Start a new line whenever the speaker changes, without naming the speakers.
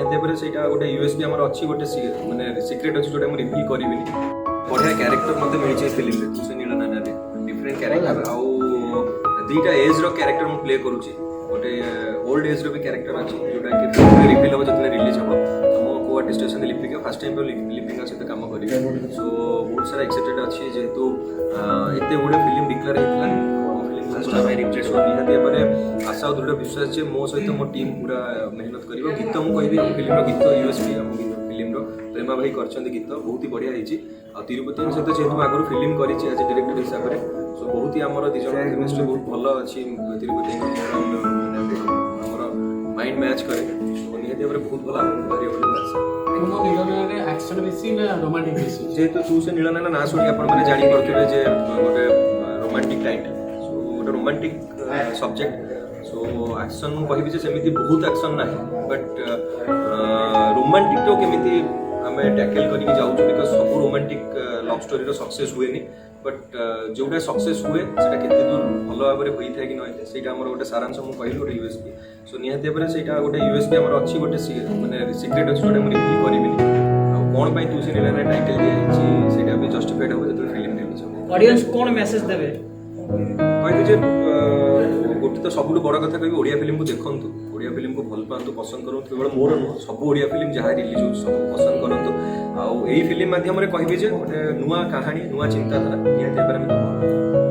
निहाती भाव से गोटे यूएसपी आम अच्छी गोटे माने सिक्रेट अच्छी जोटा रिवील करी बढ़िया क्यारेक्टर मत मिली फिल्म में तुसे नीलनयना डिफरेंट क्यारेक्टर आउ दुईटा एज रो क्यारेक्टर मु प्ले करूची गोटे ओल्ड एज रो भी क्यारेक्टर अच्छी जोटा कि रिवील हम जो रिलीज हम मो को आर्टिस्ट अछन लिपिका फर्स्ट टाइम लिपिका सहित काम करी सो बहुत सारा एक्साइटेड अच्छी जेहेतु एते गुडे फिल्म डिक्लेयर होइतला निहाती भाव आशा और दृढ़ विश्वास जे मो सहित मो टीम पूरा मेहनत कर गीत मुझे कहबी फिल्म गीत यूएसपी आम फिल्म प्रेमा भाई कर गीत बहुत ही बढ़िया होती तिरुपति सहित जेहतु आगुरी फिल्म करी एज डायरेक्टर हिसाब से सो बहुत ही आम दिज केमिस्ट्री बहुत भल अच्छी तिरुपति माइंड मैच करे निहाती भाव बहुत भल जेहेतु तू से नीलनयना ना शुणी आप जापे जे गोटे रोमांटिक टाइटल गोटे रोमांटिक सब्जेक्ट सो एक्शन मुझे सेमती बहुत एक्शन ना बट रोमांटिक तो केमी आम टैकल करके जाऊँ बिकज सब रोमांटिक लव स्टोरी सक्सेस हुए बट जोटा सक्सेस हुए से दूर भल भाव में होता है कि नहीं से गोटे सारांश मुझे कहली गोटे यूएसपी सो निहाती भाव से गोटे यूएसपी आम अच्छी गोटे माने सिक्रेट अच्छी जोटा रिवील करी कौन पाई तू से नीलनयना टाइटल दिया भी जस्टिफाइड हम जो फिल्म रिलीज
ऑडियंस कौन मैसेज देवे
कहते जे गोटे तो सब बड़ कथा कह ओडिया फिल्म को देखूँ ओडिया फिल्म को भल पातु पसंद करूँ केवल मोर नुह सब ओडिया फिल्म जहाँ रिलीज हो सब पसंद करूँ आई फिल्म मध्यम कहबी जे गोटे नुआ कहानी नुआ चिंताधारा निहाती भाव में